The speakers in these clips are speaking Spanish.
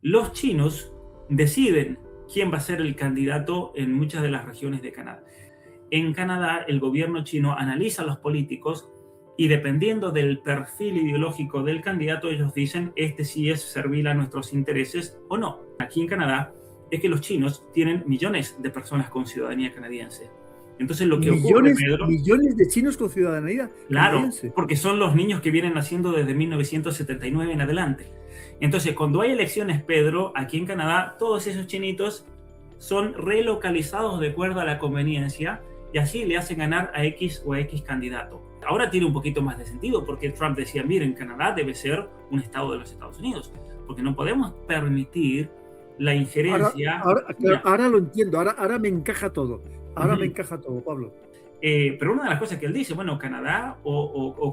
los chinos deciden quién va a ser el candidato en muchas de las regiones de Canadá. En Canadá, el gobierno chino analiza a los políticos y dependiendo del perfil ideológico del candidato, ellos dicen, este sí es servil a nuestros intereses o no. Aquí en Canadá es que los chinos tienen millones de personas con ciudadanía canadiense. Entonces lo que ocurre, Pedro... Millones de chinos con ciudadanía canadiense. Claro, porque son los niños que vienen naciendo desde 1979 en adelante. Entonces, cuando hay elecciones, Pedro, aquí en Canadá, todos esos chinitos son relocalizados de acuerdo a la conveniencia y así le hacen ganar a X o a X candidato. Ahora tiene un poquito más de sentido porque Trump decía, miren, Canadá debe ser un estado de los Estados Unidos, porque no podemos permitir la injerencia. Ahora lo entiendo, ahora me encaja todo. Ahora me encaja todo, Pablo. Pero una de las cosas que él dice, bueno, Canadá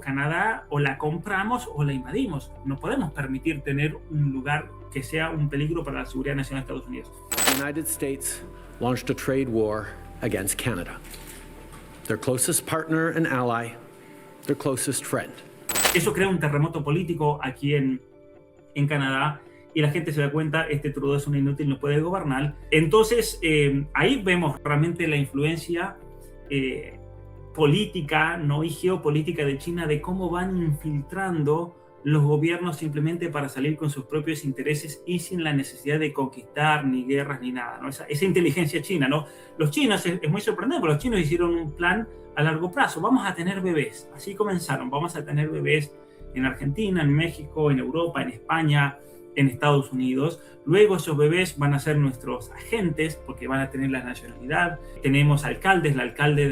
Canadá o la compramos o la invadimos. No podemos permitir tener un lugar que sea un peligro para la seguridad nacional de Estados Unidos. The United States launched a trade war against Canada. Their closest partner and ally, their closest friend. Eso crea un terremoto político aquí en Canadá y la gente se da cuenta, Trudeau es un inútil, no puede gobernar. Entonces, ahí vemos realmente la influencia política, ¿no? Y geopolítica de China, de cómo van infiltrando los gobiernos simplemente para salir con sus propios intereses y sin la necesidad de conquistar ni guerras ni nada, ¿no? Esa inteligencia china, ¿no? Los chinos, es muy sorprendente, porque los chinos hicieron un plan a largo plazo, vamos a tener bebés, así comenzaron, vamos a tener bebés en Argentina, en México, en Europa, en España, en Estados Unidos. Luego esos bebés van a ser nuestros agentes porque van a tener la nacionalidad. Tenemos alcaldes, la alcalde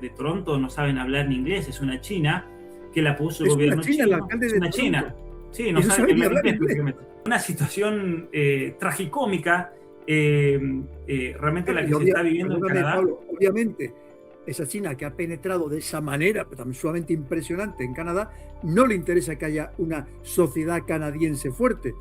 de Toronto no saben hablar ni inglés, es una china que la puso el gobierno chino. Es una china. Sí, no sabe hablar inglés. Una situación tragicómica realmente la que se está viviendo en Canadá. Pablo, obviamente, esa China que ha penetrado de esa manera, pero también sumamente impresionante en Canadá, no le interesa que haya una sociedad canadiense fuerte.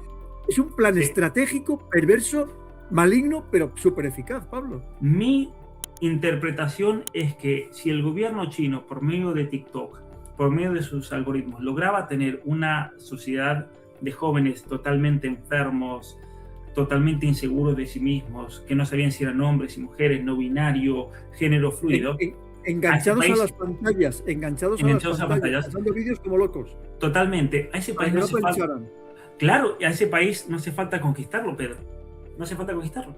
Es un plan estratégico, perverso, maligno, pero súper eficaz, Pablo. Mi interpretación es que si el gobierno chino, por medio de TikTok, por medio de sus algoritmos, lograba tener una sociedad de jóvenes totalmente enfermos, totalmente inseguros de sí mismos, que no sabían si eran hombres y mujeres, no binario, género fluido. Enganchados a las pantallas, enganchados a las pantallas, haciendo vídeos como locos. Totalmente. A ese país no hace falta. Claro, a ese país no hace falta conquistarlo, Pedro. No hace falta conquistarlo.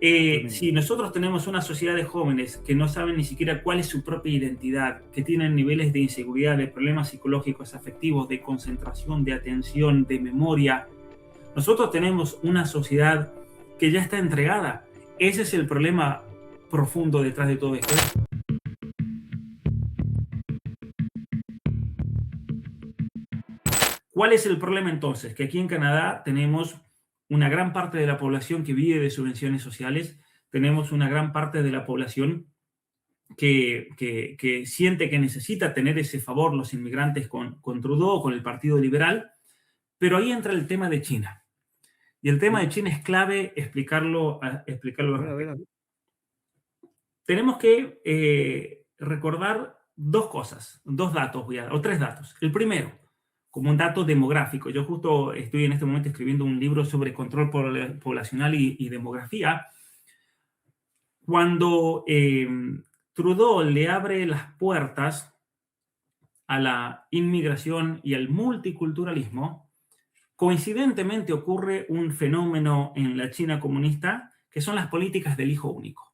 Si nosotros tenemos una sociedad de jóvenes que no saben ni siquiera cuál es su propia identidad, que tienen niveles de inseguridad, de problemas psicológicos, afectivos, de concentración, de atención, de memoria, nosotros tenemos una sociedad que ya está entregada. Ese es el problema profundo detrás de todo esto. ¿Cuál es el problema entonces? Que aquí en Canadá tenemos una gran parte de la población que vive de subvenciones sociales, tenemos una gran parte de la población que siente que necesita tener ese favor los inmigrantes con Trudeau, con el Partido Liberal, pero ahí entra el tema de China. Y el tema de China es clave explicarlo. Tenemos que recordar dos cosas, dos datos, o tres datos. El primero, como un dato demográfico. Yo justo estoy en este momento escribiendo un libro sobre control poblacional y demografía. Cuando Trudeau le abre las puertas a la inmigración y al multiculturalismo, coincidentemente ocurre un fenómeno en la China comunista que son las políticas del hijo único.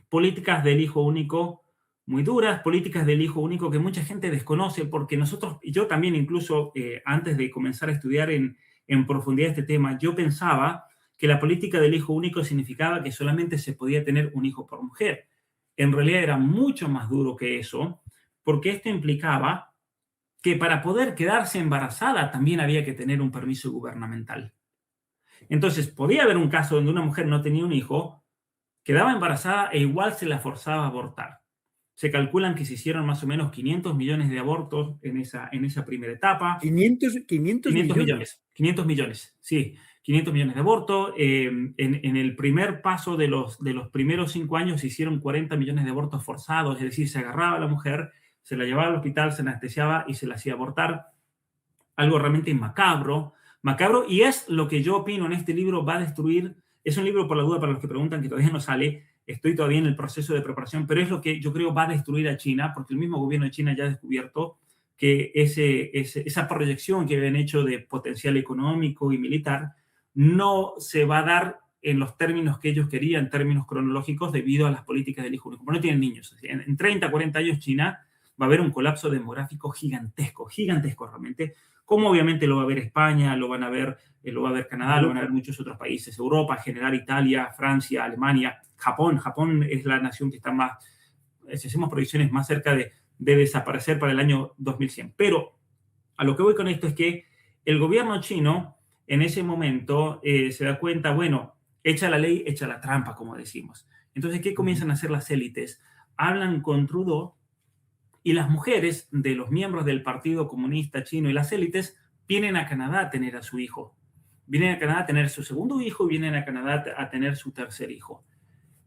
Políticas del hijo único muy duras, políticas del hijo único que mucha gente desconoce porque nosotros, y yo también incluso antes de comenzar a estudiar en profundidad este tema, yo pensaba que la política del hijo único significaba que solamente se podía tener un hijo por mujer. En realidad era mucho más duro que eso, porque esto implicaba que para poder quedarse embarazada también había que tener un permiso gubernamental. Entonces, podía haber un caso donde una mujer no tenía un hijo, quedaba embarazada e igual se la forzaba a abortar. Se calculan que se hicieron más o menos 500 millones de abortos en esa primera etapa. 500 millones. 500 millones, sí. 500 millones de abortos. En el primer paso de los primeros 5 años se hicieron 40 millones de abortos forzados, es decir, se agarraba a la mujer, se la llevaba al hospital, se anestesiaba y se la hacía abortar. Algo realmente macabro, macabro, y es lo que yo opino en este libro va a destruir. Es un libro, por la duda, para los que preguntan, que todavía no sale. Estoy todavía en el proceso de preparación, pero es lo que yo creo va a destruir a China, porque el mismo gobierno de China ya ha descubierto que esa proyección que habían hecho de potencial económico y militar no se va a dar en los términos que ellos querían, en términos cronológicos, debido a las políticas del hijo único. Como no tienen niños. En 30, 40 años China va a haber un colapso demográfico gigantesco, gigantesco realmente, como obviamente lo va a ver España, lo va a ver Canadá, lo van a ver muchos otros países, Europa en general, Italia, Francia, Alemania, Japón. Japón es la nación que está más, si hacemos proyecciones, más cerca de desaparecer para el año 2100. Pero a lo que voy con esto es que el gobierno chino en ese momento se da cuenta, bueno, echa la ley, echa la trampa, como decimos. Entonces, ¿qué comienzan a hacer las élites? Hablan con Trudeau y las mujeres de los miembros del Partido Comunista Chino y las élites vienen a Canadá a tener a su hijo. Vienen a Canadá a tener su segundo hijo y vienen a Canadá a tener su tercer hijo.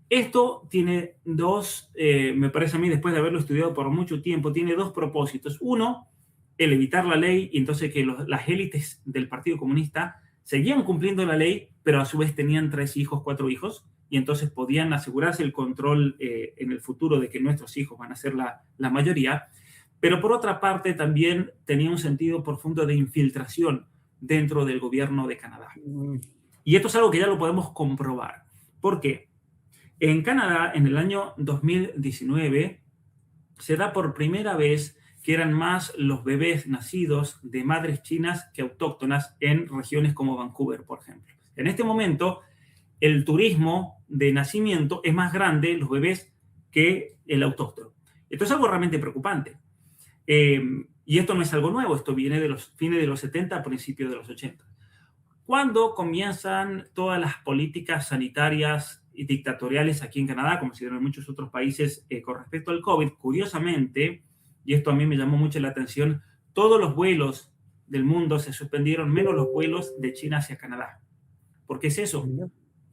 Esto tiene dos, me parece a mí, después de haberlo estudiado por mucho tiempo, tiene dos propósitos. Uno, el evitar la ley y entonces que las élites del Partido Comunista seguían cumpliendo la ley, pero a su vez tenían 3 hijos, 4 hijos, y entonces podían asegurarse el control en el futuro de que nuestros hijos van a ser la mayoría. Pero por otra parte también tenía un sentido profundo de infiltración dentro del gobierno de Canadá. Y esto es algo que ya lo podemos comprobar. ¿Por qué? En Canadá, en el año 2019, se da por primera vez que eran más los bebés nacidos de madres chinas que autóctonas en regiones como Vancouver, por ejemplo. En este momento, el turismo de nacimiento es más grande, los bebés, que el autóctono. Esto es algo realmente preocupante. Y esto no es algo nuevo, esto viene de los fines de los 70, principios de los 80. Cuando comienzan todas las políticas sanitarias y dictatoriales aquí en Canadá, como se dieron en muchos otros países con respecto al COVID, curiosamente, y esto a mí me llamó mucho la atención, todos los vuelos del mundo se suspendieron, menos los vuelos de China hacia Canadá. ¿Por qué es eso?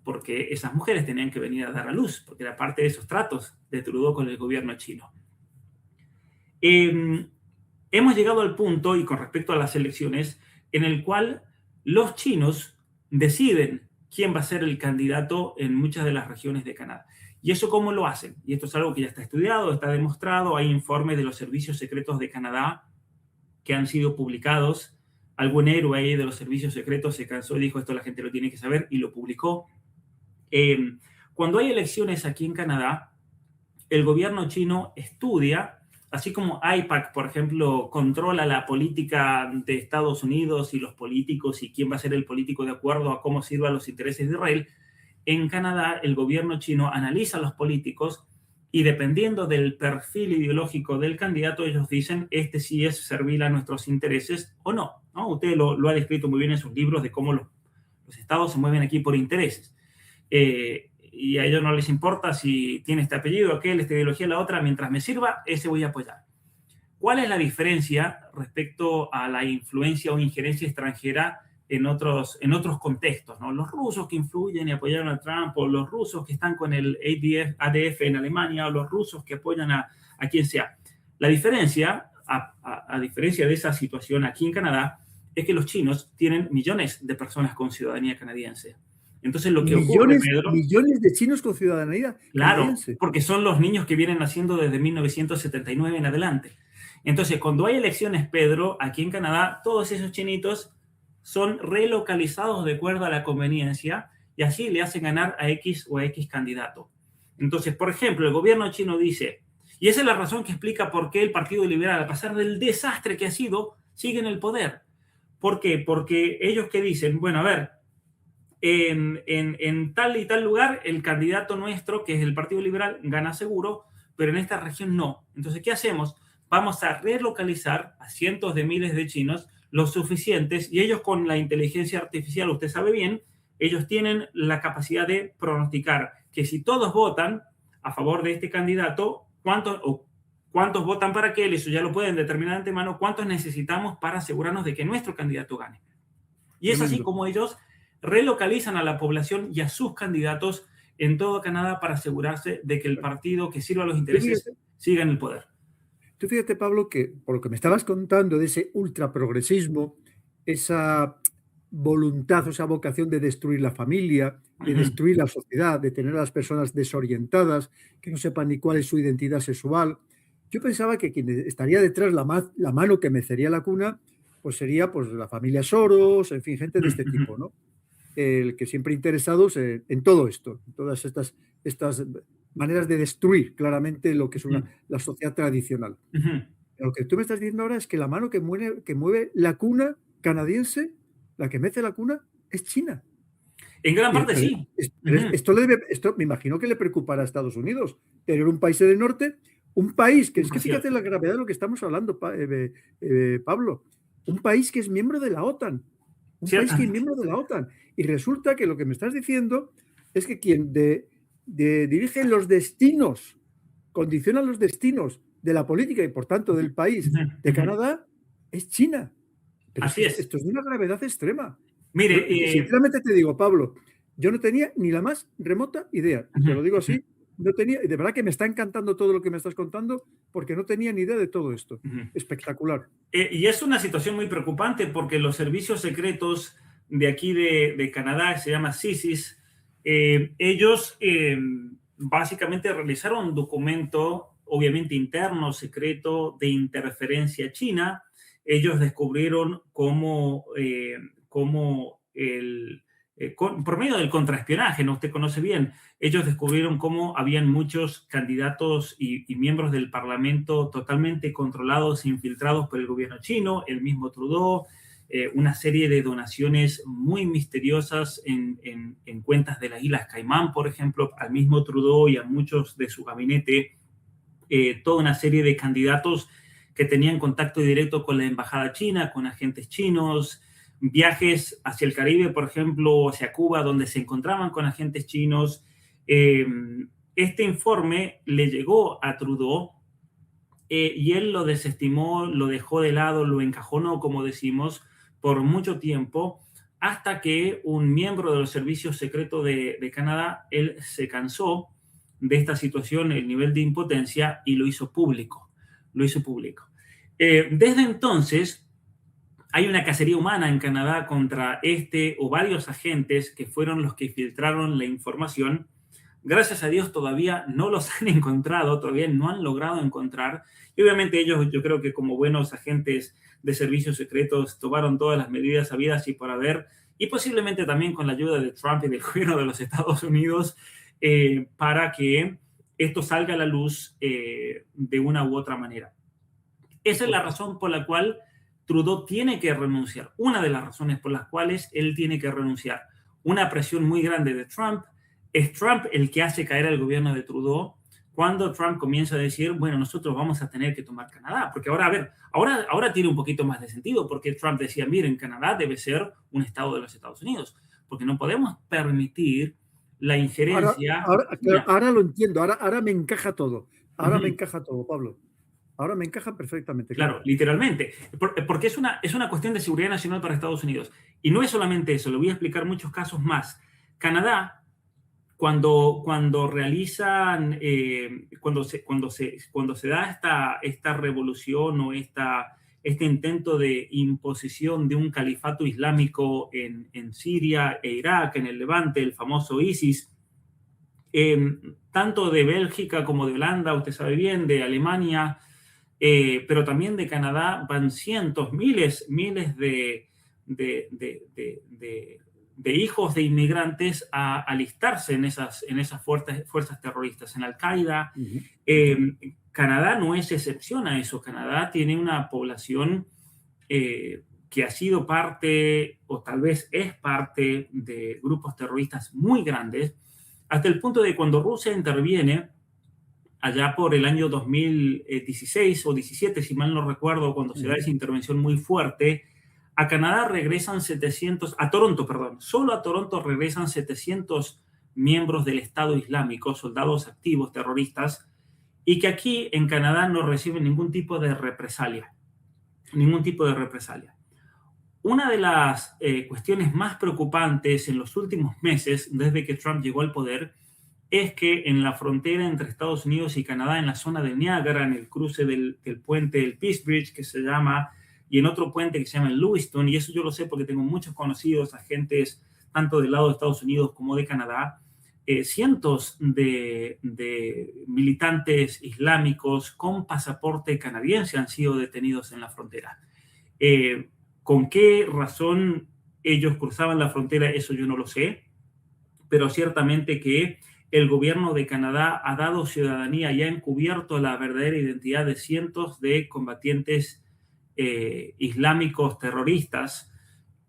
Porque esas mujeres tenían que venir a dar a luz, porque era parte de esos tratos de Trudeau con el gobierno chino. Hemos llegado al punto, y con respecto a las elecciones, en el cual los chinos deciden quién va a ser el candidato en muchas de las regiones de Canadá. ¿Y eso cómo lo hacen? Y esto es algo que ya está estudiado, está demostrado, hay informes de los servicios secretos de Canadá que han sido publicados. Algún héroe ahí de los servicios secretos se cansó y dijo, esto la gente lo tiene que saber, y lo publicó. Cuando hay elecciones aquí en Canadá, el gobierno chino estudia, así como AIPAC, por ejemplo, controla la política de Estados Unidos y los políticos y quién va a ser el político de acuerdo a cómo sirvan los intereses de Israel. En Canadá, el gobierno chino analiza a los políticos y dependiendo del perfil ideológico del candidato, ellos dicen, este sí es servil a nuestros intereses o no. ¿No? Usted lo ha descrito muy bien en sus libros de cómo los estados se mueven aquí por intereses. Y a ellos no les importa si tiene este apellido, aquel, esta ideología, la otra, mientras me sirva, ese voy a apoyar. ¿Cuál es la diferencia respecto a la influencia o injerencia extranjera en otros contextos, ¿no? Los rusos que influyen y apoyaron a Trump, o los rusos que están con el ADF en Alemania, o los rusos que apoyan a quien sea. La diferencia, a diferencia de esa situación aquí en Canadá, es que los chinos tienen millones de personas con ciudadanía canadiense. Entonces lo que ocurre, Pedro... Millones de chinos con ciudadanía canadiense. Claro, porque son los niños que vienen naciendo desde 1979 en adelante. Entonces, cuando hay elecciones, Pedro, aquí en Canadá, todos esos chinitos son relocalizados de acuerdo a la conveniencia y así le hacen ganar a X o a X candidato. Entonces, por ejemplo, el gobierno chino dice, y esa es la razón que explica por qué el Partido Liberal, a pesar del desastre que ha sido, sigue en el poder. ¿Por qué? Porque ellos que dicen, bueno, a ver, en tal y tal lugar el candidato nuestro, que es el Partido Liberal, gana seguro, pero en esta región no. Entonces, ¿qué hacemos? Vamos a relocalizar a cientos de miles de chinos, los suficientes, y ellos con la inteligencia artificial, usted sabe bien, ellos tienen la capacidad de pronosticar que si todos votan a favor de este candidato, cuántos votan para aquel, eso ya lo pueden determinar de antemano, cuántos necesitamos para asegurarnos de que nuestro candidato gane. Y es así como ellos relocalizan a la población y a sus candidatos en todo Canadá para asegurarse de que el partido que sirva a los intereses siga en el poder. Tú fíjate, Pablo, que por lo que me estabas contando de ese ultraprogresismo, esa voluntad o esa vocación de destruir la familia, de destruir la sociedad, de tener a las personas desorientadas, que no sepan ni cuál es su identidad sexual. Yo pensaba que quien estaría detrás, la mano que mecería la cuna, pues sería pues, la familia Soros, en fin, gente de este tipo, ¿no? El que siempre interesados en todo esto, en todas estas maneras de destruir claramente lo que es la sociedad tradicional. Lo que tú me estás diciendo ahora es que la mano que mueve la cuna canadiense, la que mece la cuna, es China. En gran parte sí. Esto me imagino que le preocupará a Estados Unidos, tener un país del norte, un país que es que fíjate la gravedad de lo que estamos hablando, Pablo, un país que es miembro de la OTAN, país que es miembro de la OTAN, y resulta que lo que me estás diciendo es que quien dirige los destinos, condiciona los destinos de la política y por tanto del país de Canadá es China. Pero Así es. Esto es de una gravedad extrema. Mire, sinceramente te digo, Pablo, yo no tenía ni la más remota idea. Te lo digo así, no tenía, de verdad que me está encantando todo lo que me estás contando porque no tenía ni idea de todo esto. Espectacular. Y es una situación muy preocupante porque los servicios secretos de aquí de Canadá, se llama CSIS, ellos básicamente realizaron un documento, obviamente interno, secreto, de interferencia china. Ellos descubrieron cómo por medio del contraespionaje, ¿no? Usted conoce bien, ellos descubrieron cómo habían muchos candidatos y miembros del Parlamento totalmente controlados e infiltrados por el gobierno chino, el mismo Trudeau, una serie de donaciones muy misteriosas en cuentas de las Islas Caimán, por ejemplo, al mismo Trudeau y a muchos de su gabinete, toda una serie de candidatos que tenían contacto directo con la embajada china, con agentes chinos, viajes hacia el Caribe, por ejemplo, hacia Cuba, donde se encontraban con agentes chinos. Este informe le llegó a Trudeau y él lo desestimó, lo dejó de lado, lo encajonó, como decimos, por mucho tiempo, hasta que un miembro de los servicios secretos de Canadá, él se cansó de esta situación, el nivel de impotencia, y lo hizo público. Desde entonces, hay una cacería humana en Canadá contra este o varios agentes que fueron los que filtraron la información. Gracias a Dios todavía no los han encontrado, todavía no han logrado encontrar. Y obviamente ellos, yo creo que como buenos agentes de servicios secretos, tomaron todas las medidas habidas y por haber, y posiblemente también con la ayuda de Trump y del gobierno de los Estados Unidos, para que esto salga a la luz de una u otra manera. Esa es la razón por la cual Trudeau tiene que renunciar. Una de las razones por las cuales él tiene que renunciar. Una presión muy grande de Trump. Es Trump el que hace caer al gobierno de Trudeau cuando Trump comienza a decir, bueno, nosotros vamos a tener que tomar Canadá. Porque ahora, a ver, ahora tiene un poquito más de sentido, porque Trump decía, miren, Canadá debe ser un estado de los Estados Unidos, porque no podemos permitir la injerencia. Ahora lo entiendo, ahora me encaja todo. Ahora me encaja todo, Pablo. Ahora me encaja perfectamente. Claro, literalmente. Porque es una cuestión de seguridad nacional para Estados Unidos. Y no es solamente eso, le voy a explicar muchos casos más. Canadá, cuando realizan, cuando se da esta revolución o este intento de imposición de un califato islámico en Siria e Irak, en el Levante, el famoso ISIS, tanto de Bélgica como de Holanda, usted sabe bien, de Alemania, pero también de Canadá, van cientos, miles de hijos de inmigrantes a alistarse en esas fuerzas terroristas, en Al-Qaeda. Canadá no es excepción a eso. Canadá tiene una población que ha sido parte, o tal vez es parte, de grupos terroristas muy grandes, hasta el punto de cuando Rusia interviene, allá por el año 2016 o 17, si mal no recuerdo, cuando se da esa intervención muy fuerte, a Canadá regresan 700, a Toronto, perdón, solo a Toronto regresan 700 miembros del Estado Islámico, soldados activos, terroristas, y que aquí en Canadá no reciben ningún tipo de represalia. Una de las cuestiones más preocupantes en los últimos meses, desde que Trump llegó al poder, es que en la frontera entre Estados Unidos y Canadá, en la zona de Niágara, en el cruce del puente del Peace Bridge, que se llama, y en otro puente que se llama el Lewiston, y eso yo lo sé porque tengo muchos conocidos, agentes tanto del lado de Estados Unidos como de Canadá. Cientos de militantes islámicos con pasaporte canadiense han sido detenidos en la frontera. ¿Con qué razón ellos cruzaban la frontera? Eso yo no lo sé, pero ciertamente que el gobierno de Canadá ha dado ciudadanía y ha encubierto la verdadera identidad de cientos de combatientes islámicos terroristas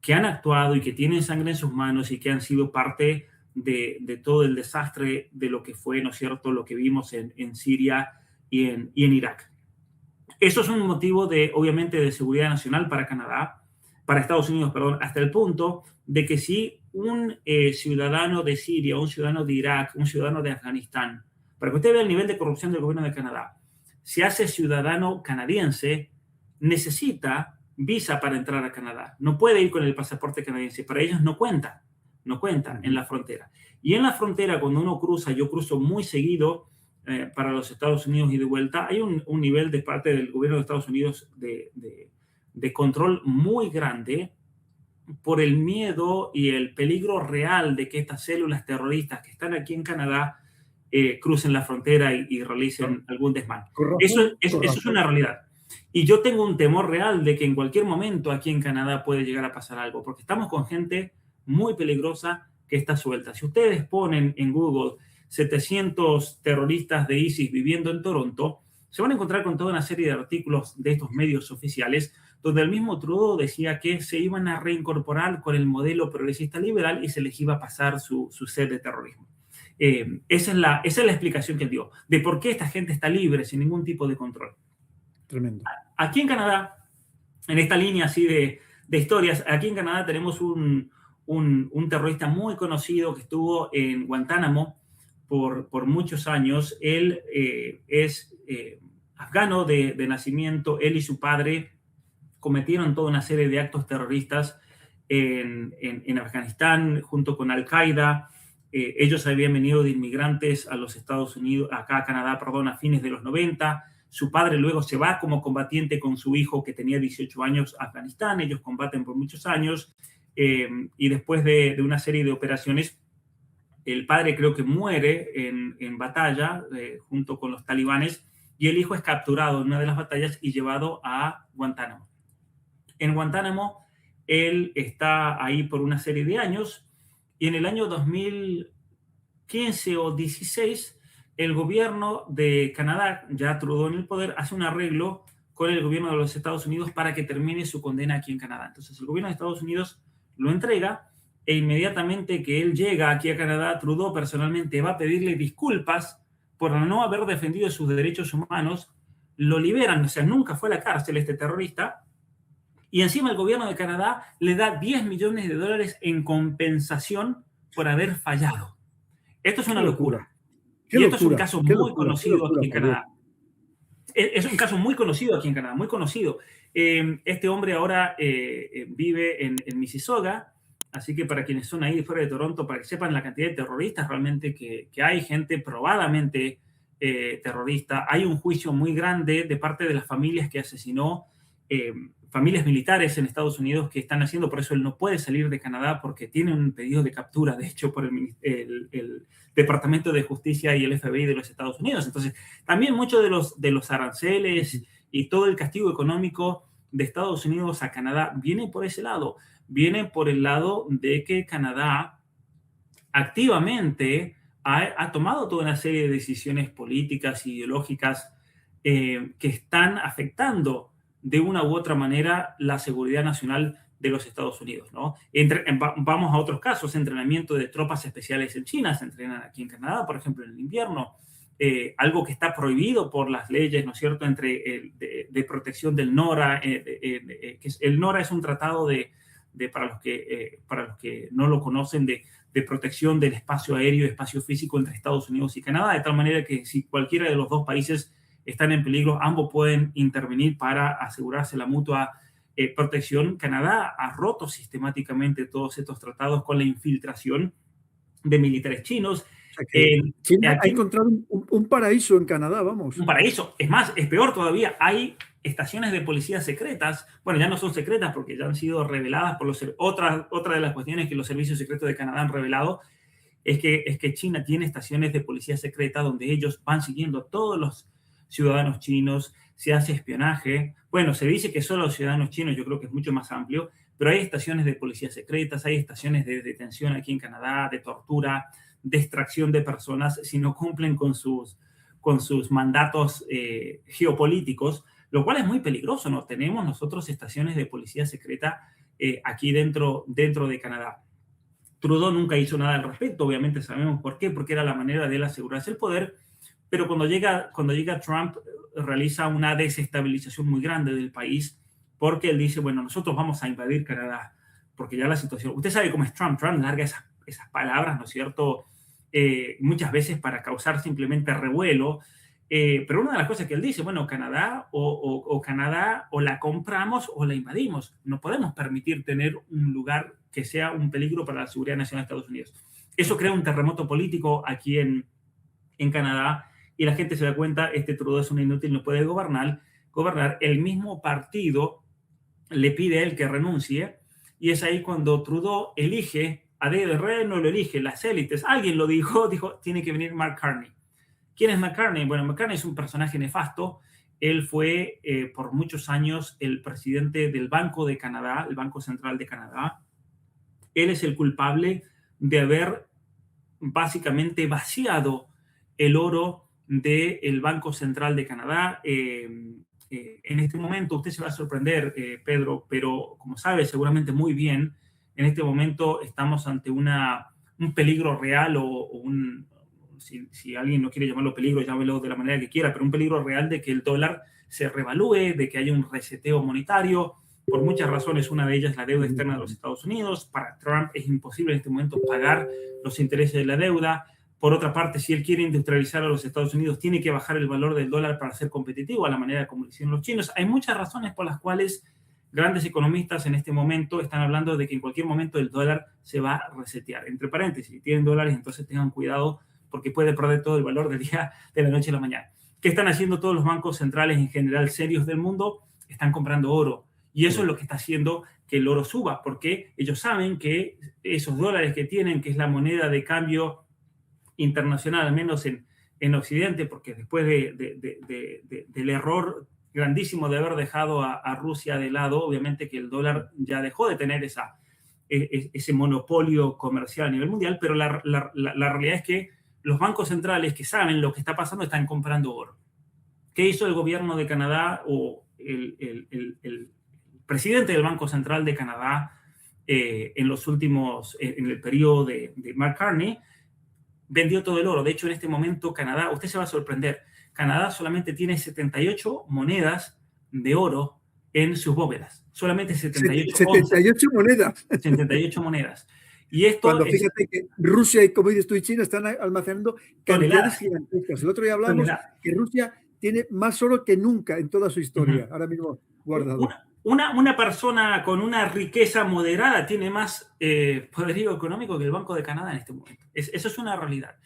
que han actuado y que tienen sangre en sus manos y que han sido parte de todo el desastre de lo que fue, ¿no es cierto?, lo que vimos en Siria y en Irak. Eso es un motivo obviamente, de seguridad nacional para Canadá, para Estados Unidos, perdón, hasta el punto de que si un ciudadano de Siria, un ciudadano de Irak, un ciudadano de Afganistán, para que usted vea el nivel de corrupción del gobierno de Canadá, se hace ciudadano canadiense, necesita visa para entrar a Canadá. No puede ir con el pasaporte canadiense. Para ellos no cuenta en la frontera. Y en la frontera, cuando uno cruza, yo cruzo muy seguido para los Estados Unidos y de vuelta, hay un nivel de parte del gobierno de Estados Unidos de control muy grande por el miedo y el peligro real de que estas células terroristas que están aquí en Canadá crucen la frontera y realicen algún desmán. Eso es una realidad. Y yo tengo un temor real de que en cualquier momento aquí en Canadá puede llegar a pasar algo, porque estamos con gente muy peligrosa que está suelta. Si ustedes ponen en Google 700 terroristas de ISIS viviendo en Toronto, se van a encontrar con toda una serie de artículos de estos medios oficiales donde el mismo Trudeau decía que se iban a reincorporar con el modelo progresista liberal y se les iba a pasar su sed de terrorismo. Esa es la explicación que él dio de por qué esta gente está libre sin ningún tipo de control. Tremendo. Aquí en Canadá, en esta línea así de historias, aquí en Canadá tenemos un terrorista muy conocido que estuvo en Guantánamo por muchos años. Él es afgano de nacimiento. Él y su padre cometieron toda una serie de actos terroristas en Afganistán junto con Al-Qaeda. Ellos habían venido de inmigrantes a los Estados Unidos, acá a Canadá, perdón, a fines de los 90. Su padre luego se va como combatiente con su hijo que tenía 18 años a Afganistán. Ellos combaten por muchos años y después de una serie de operaciones, el padre creo que muere en batalla junto con los talibanes y el hijo es capturado en una de las batallas y llevado a Guantánamo. En Guantánamo, él está ahí por una serie de años y en el año 2015 o 16 el gobierno de Canadá, ya Trudeau en el poder, hace un arreglo con el gobierno de los Estados Unidos para que termine su condena aquí en Canadá. Entonces el gobierno de Estados Unidos lo entrega e inmediatamente que él llega aquí a Canadá, Trudeau personalmente va a pedirle disculpas por no haber defendido sus derechos humanos, lo liberan, o sea, nunca fue a la cárcel este terrorista, y encima el gobierno de Canadá le da $10 millones en compensación por haber fallado. Esto es una locura. Y esto es un caso muy conocido aquí en Canadá. Es un caso muy conocido aquí en Canadá, muy conocido. Este hombre ahora vive en Mississauga, así que para quienes son ahí fuera de Toronto, para que sepan la cantidad de terroristas realmente que hay, gente probadamente terrorista. Hay un juicio muy grande de parte de las familias que asesinó, familias militares en Estados Unidos que están haciendo, por eso él no puede salir de Canadá porque tiene un pedido de captura, de hecho, por el Departamento de Justicia y el FBI de los Estados Unidos. Entonces, también muchos de los aranceles y todo el castigo económico de Estados Unidos a Canadá viene por ese lado. Viene por el lado de que Canadá activamente ha tomado toda una serie de decisiones políticas, ideológicas, que están afectando de una u otra manera la seguridad nacional de los Estados Unidos, ¿no? Vamos a otros casos, entrenamiento de tropas especiales en China, se entrenan aquí en Canadá, por ejemplo, en el invierno, algo que está prohibido por las leyes, ¿no es cierto?, de protección del NORA, el NORA es un tratado para los que no lo conocen, de protección del espacio aéreo y espacio físico entre Estados Unidos y Canadá, de tal manera que si cualquiera de los dos países están en peligro, ambos pueden intervenir para asegurarse la mutua protección. Canadá ha roto sistemáticamente todos estos tratados con la infiltración de militares chinos. sea que China ha aquí, encontrado un paraíso en Canadá, vamos. un paraíso. Es más, es peor todavía. Hay estaciones de policía secretas. Bueno, ya no son secretas porque ya han sido reveladas por otra de las cuestiones que los servicios secretos de Canadá han revelado es que China tiene estaciones de policía secreta donde ellos van siguiendo a todos los ciudadanos chinos, se hace espionaje. Bueno, se dice que solo los ciudadanos chinos, yo creo que es mucho más amplio, pero hay estaciones de policía secretas, hay estaciones de detención aquí en Canadá, de tortura, de extracción de personas si no cumplen con sus mandatos geopolíticos, lo cual es muy peligroso, ¿no? Tenemos nosotros estaciones de policía secreta aquí dentro de Canadá. Trudeau nunca hizo nada al respecto, obviamente sabemos por qué, porque era la manera de él asegurarse el poder, pero cuando llega Trump realiza una desestabilización muy grande del país, porque él dice, bueno, nosotros vamos a invadir Canadá, porque ya la situación, usted sabe cómo es Trump larga esas palabras, ¿no es cierto? Muchas veces para causar simplemente revuelo, pero una de las cosas que él dice, bueno, Canadá Canadá o la compramos o la invadimos. No podemos permitir tener un lugar que sea un peligro para la seguridad nacional de Estados Unidos. Eso crea un terremoto político aquí en Canadá y la gente se da cuenta, Trudeau es un inútil, no puede gobernar. El mismo partido le pide a él que renuncie y es ahí cuando Trudeau elige, a dedo de rey no lo elige, las élites, alguien lo dijo, tiene que venir Mark Carney. ¿Quién es Mark Carney? Bueno, Mark Carney es un personaje nefasto. Él fue por muchos años el presidente del Banco de Canadá, el Banco Central de Canadá. Él es el culpable de haber básicamente vaciado el oro del Banco Central de Canadá. En este momento, usted se va a sorprender, Pedro, pero como sabe seguramente muy bien, en este momento estamos ante un peligro real si alguien no quiere llamarlo peligro, llámelo de la manera que quiera, pero un peligro real de que el dólar se revalúe, de que haya un reseteo monetario, por muchas razones. Una de ellas la deuda externa de los Estados Unidos. Para Trump es imposible en este momento pagar los intereses de la deuda. Por otra parte, si él quiere industrializar a los Estados Unidos, tiene que bajar el valor del dólar para ser competitivo a la manera como lo hicieron los chinos. Hay muchas razones por las cuales grandes economistas en este momento están hablando de que en cualquier momento el dólar se va a resetear. Entre paréntesis, si tienen dólares, entonces tengan cuidado porque puede perder todo el valor del día de la noche a la mañana. ¿Qué están haciendo todos los bancos centrales en general serios del mundo? Están comprando oro. Y eso es lo que está haciendo que el oro suba, porque ellos saben que esos dólares que tienen, que es la moneda de cambio internacional, al menos en Occidente, porque después del error grandísimo de haber dejado a Rusia de lado, obviamente que el dólar ya dejó de tener ese monopolio comercial a nivel mundial, pero la realidad es que los bancos centrales que saben lo que está pasando están comprando oro. ¿Qué hizo el gobierno de Canadá o el presidente del Banco Central de Canadá en el periodo de Mark Carney? Vendió todo el oro. De hecho, en este momento Canadá, usted se va a sorprender, Canadá solamente tiene 78 monedas de oro en sus bóvedas. Solamente 78 monedas. 78 monedas. Y esto cuando fíjate que Rusia y, como dices tú, y China están almacenando cantidades gigantescas. El otro día hablamos que Rusia tiene más oro que nunca en toda su historia, ahora mismo guardado. Una persona con una riqueza moderada tiene más poderío económico que el Banco de Canadá en este momento. Eso es una realidad.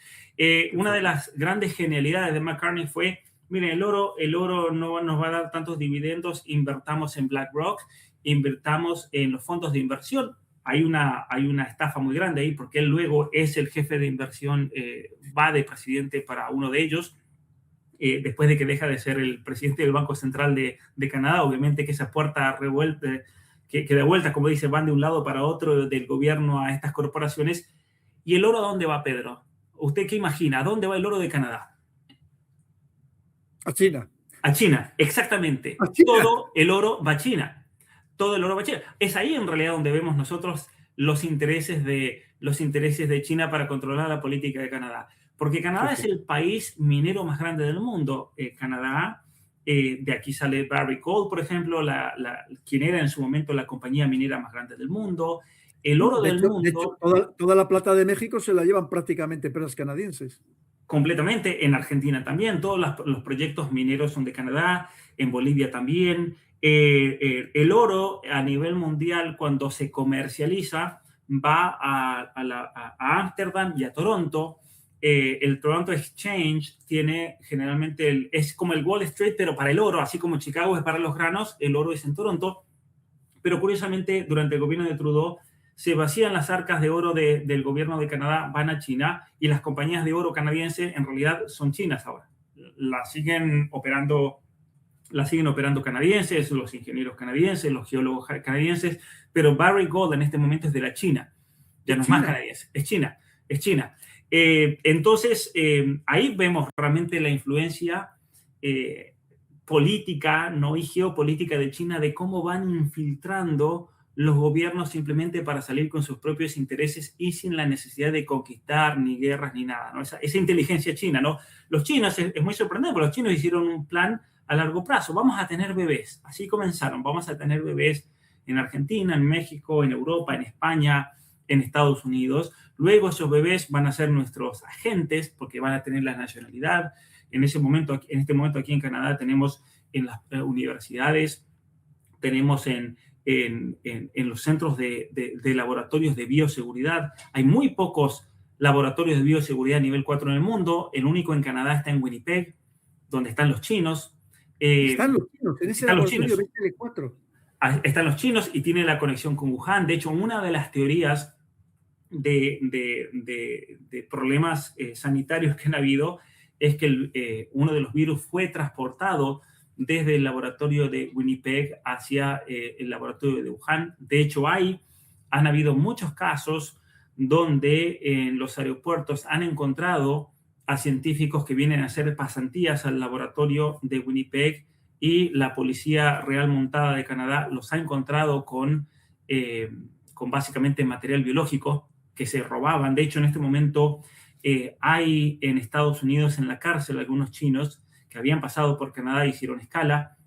Una de las grandes genialidades de Mark Carney fue, miren, el oro no nos va a dar tantos dividendos, invertamos en BlackRock, invertamos en los fondos de inversión. Hay una estafa muy grande ahí porque él luego es el jefe de inversión, va de presidente para uno de ellos, después de que deja de ser el presidente del Banco Central de Canadá. Obviamente que esa puerta revuelta, que de vuelta, como dice, van de un lado para otro del gobierno a estas corporaciones. ¿Y el oro a dónde va, Pedro? ¿Usted qué imagina? ¿A dónde va el oro de Canadá? A China. A China, exactamente. ¿A China? Todo el oro va a China. Todo el oro va a China. Es ahí en realidad donde vemos nosotros los intereses de China para controlar la política de Canadá. Porque Canadá es el país minero más grande del mundo. Canadá, de aquí sale Barrick Gold, por ejemplo, quien era en su momento la compañía minera más grande del mundo. El oro del mundo... De hecho, toda la plata de México se la llevan prácticamente empresas canadienses. Completamente. En Argentina también. Todos los proyectos mineros son de Canadá. En Bolivia también. El oro a nivel mundial, cuando se comercializa, va a Ámsterdam y a Toronto. el Toronto Exchange tiene generalmente, es como el Wall Street, pero para el oro, así como Chicago es para los granos, el oro es en Toronto. Pero curiosamente, durante el gobierno de Trudeau, se vacían las arcas de oro del gobierno de Canadá, van a China, y las compañías de oro canadienses en realidad son chinas ahora. Las siguen operando canadienses, los ingenieros canadienses, los geólogos canadienses, pero Barrick Gold en este momento es de la China. Ya no es más canadiense, es China. Entonces, ahí vemos realmente la influencia política, ¿no? Y geopolítica de China, de cómo van infiltrando los gobiernos simplemente para salir con sus propios intereses y sin la necesidad de conquistar ni guerras ni nada, ¿no? Esa inteligencia china, ¿no? Los chinos, es muy sorprendente, porque los chinos hicieron un plan a largo plazo. Vamos a tener bebés. Así comenzaron. Vamos a tener bebés en Argentina, en México, en Europa, en España, en Estados Unidos. Luego esos bebés van a ser nuestros agentes porque van a tener la nacionalidad. En este momento aquí en Canadá tenemos en las universidades, tenemos en los centros de laboratorios de bioseguridad. Hay muy pocos laboratorios de bioseguridad a nivel 4 en el mundo. El único en Canadá está en Winnipeg, donde están los chinos. Están los chinos, en ese laboratorio BTL4. Están los chinos y tiene la conexión con Wuhan. De hecho, una de las teorías de problemas sanitarios que han habido es que uno de los virus fue transportado desde el laboratorio de Winnipeg hacia el laboratorio de Wuhan. De hecho, han habido muchos casos donde en los aeropuertos han encontrado a científicos que vienen a hacer pasantías al laboratorio de Winnipeg, y la Policía Real Montada de Canadá los ha encontrado con básicamente material biológico que se robaban. De hecho, en este momento hay en Estados Unidos en la cárcel algunos chinos que habían pasado por Canadá y hicieron escala.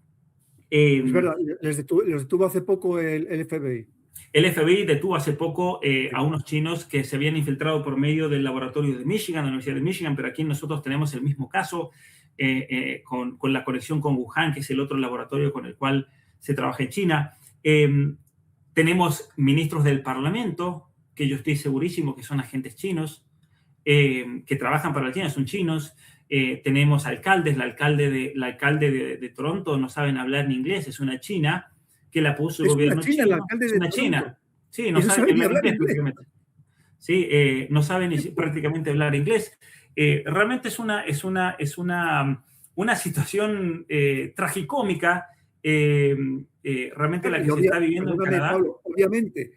Es verdad, los detuvo hace poco el FBI. El FBI detuvo hace poco a unos chinos que se habían infiltrado por medio del laboratorio de Michigan, la Universidad de Michigan, pero aquí nosotros tenemos el mismo caso con la conexión con Wuhan, que es el otro laboratorio con el cual se trabaja en China. Tenemos ministros del Parlamento, que yo estoy segurísimo que son agentes chinos, que trabajan para la China, son chinos. Tenemos alcaldes, la alcalde de Toronto no saben hablar ni inglés, es una china que la puso el gobierno chino. Es una china. Sí, no sabe ni hablar inglés. Sí, no sabe ni prácticamente hablar inglés. Realmente es una situación tragicómica, realmente la que se está viviendo en Canadá. Pablo, obviamente,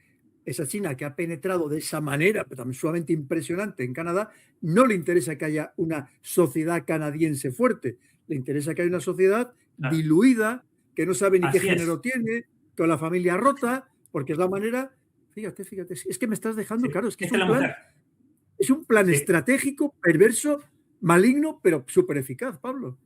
esa China que ha penetrado de esa manera, pero también sumamente impresionante en Canadá, no le interesa que haya una sociedad canadiense fuerte. Le interesa que haya una sociedad diluida, que no sabe ni qué género tiene, con la familia rota, porque es la manera... Fíjate, es que me estás dejando, claro, es que es un plan estratégico, perverso, maligno, pero súper eficaz, Pablo.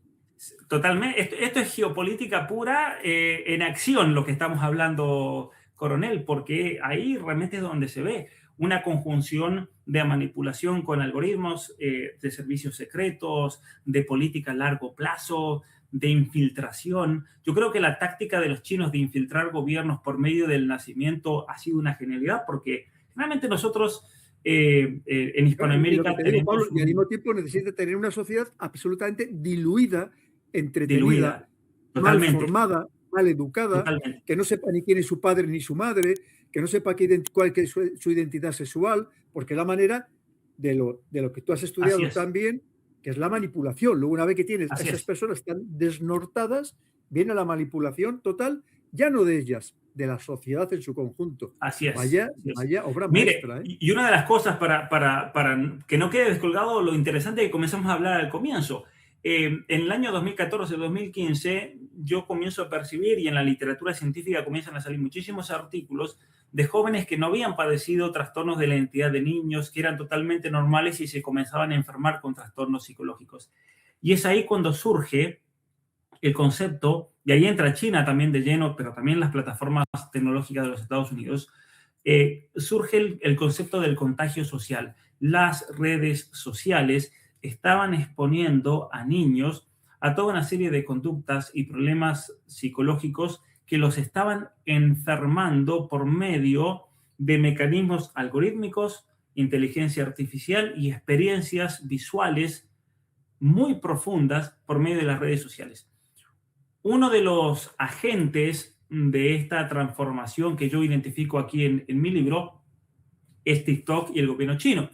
Totalmente. Esto es geopolítica pura en acción, lo que estamos hablando, coronel, porque ahí realmente es donde se ve una conjunción de manipulación con algoritmos, de servicios secretos, de política a largo plazo, de infiltración. Yo creo que la táctica de los chinos de infiltrar gobiernos por medio del nacimiento ha sido una genialidad, porque realmente nosotros en Hispanoamérica Pablo, y al mismo tiempo necesita tener una sociedad absolutamente diluida, entretenida, mal formada, mal educada, totalmente, que no sepa ni quién es su padre ni su madre, que no sepa cuál es su identidad sexual, porque la manera de lo que tú has estudiado también, que es la manipulación. Luego, una vez que tienes esas personas que están desnortadas, viene la manipulación total, ya no de ellas, de la sociedad en su conjunto. Así es. Vaya obra maestra. Y una de las cosas para que no quede descolgado lo interesante que comenzamos a hablar al comienzo. En el año 2014-2015 yo comienzo a percibir, y en la literatura científica comienzan a salir muchísimos artículos de jóvenes que no habían padecido trastornos de la identidad de niños, que eran totalmente normales y se comenzaban a enfermar con trastornos psicológicos. Y es ahí cuando surge el concepto, y ahí entra China también de lleno, pero también las plataformas tecnológicas de los Estados Unidos, surge el concepto del contagio social. Las redes sociales estaban exponiendo a niños a toda una serie de conductas y problemas psicológicos que los estaban enfermando por medio de mecanismos algorítmicos, inteligencia artificial y experiencias visuales muy profundas por medio de las redes sociales. Uno de los agentes de esta transformación que yo identifico aquí en mi libro es TikTok y el gobierno chino.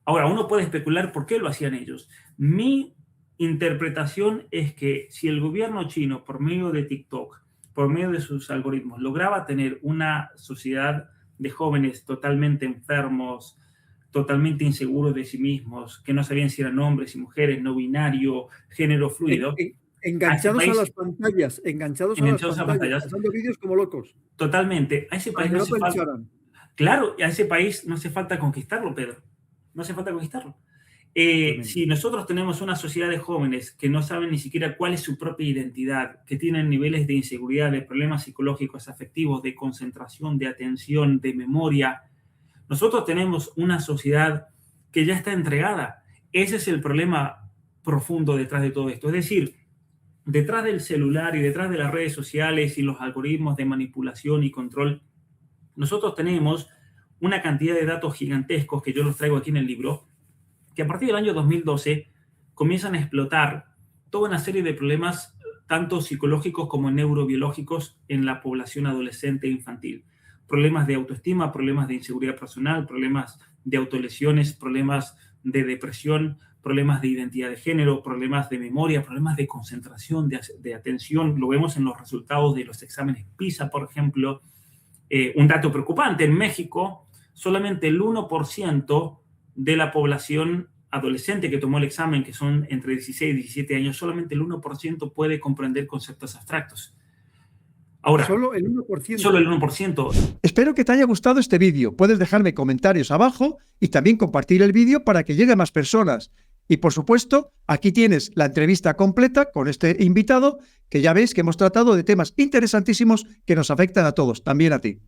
Ahora, uno puede especular por qué lo hacían ellos. Mi interpretación es que si el gobierno chino, por medio de TikTok, por medio de sus algoritmos, lograba tener una sociedad de jóvenes totalmente enfermos, totalmente inseguros de sí mismos, que no sabían si eran hombres y mujeres, no binario, género fluido. Enganchados a las pantallas, enganchados a las pantallas, pasando vídeos como locos. Totalmente. A ese país no hace falta. Claro, a ese país no hace falta conquistarlo, Pedro. No hace falta conquistarlo. Si nosotros tenemos una sociedad de jóvenes que no saben ni siquiera cuál es su propia identidad, que tienen niveles de inseguridad, de problemas psicológicos, afectivos, de concentración, de atención, de memoria, nosotros tenemos una sociedad que ya está entregada. Ese es el problema profundo detrás de todo esto. Es decir, detrás del celular y detrás de las redes sociales y los algoritmos de manipulación y control, nosotros tenemos una cantidad de datos gigantescos que yo los traigo aquí en el libro, que a partir del año 2012 comienzan a explotar toda una serie de problemas, tanto psicológicos como neurobiológicos, en la población adolescente e infantil. Problemas de autoestima, problemas de inseguridad personal, problemas de autolesiones, problemas de depresión, problemas de identidad de género, problemas de memoria, problemas de concentración, de atención. Lo vemos en los resultados de los exámenes PISA, por ejemplo. Un dato preocupante, en México, solamente el 1% de la población adolescente que tomó el examen, que son entre 16 y 17 años, solamente el 1% puede comprender conceptos abstractos. Ahora, solo el 1%. Solo el 1%. Espero que te haya gustado este vídeo. Puedes dejarme comentarios abajo y también compartir el vídeo para que llegue a más personas. Y por supuesto, aquí tienes la entrevista completa con este invitado, que ya veis que hemos tratado de temas interesantísimos que nos afectan a todos, también a ti.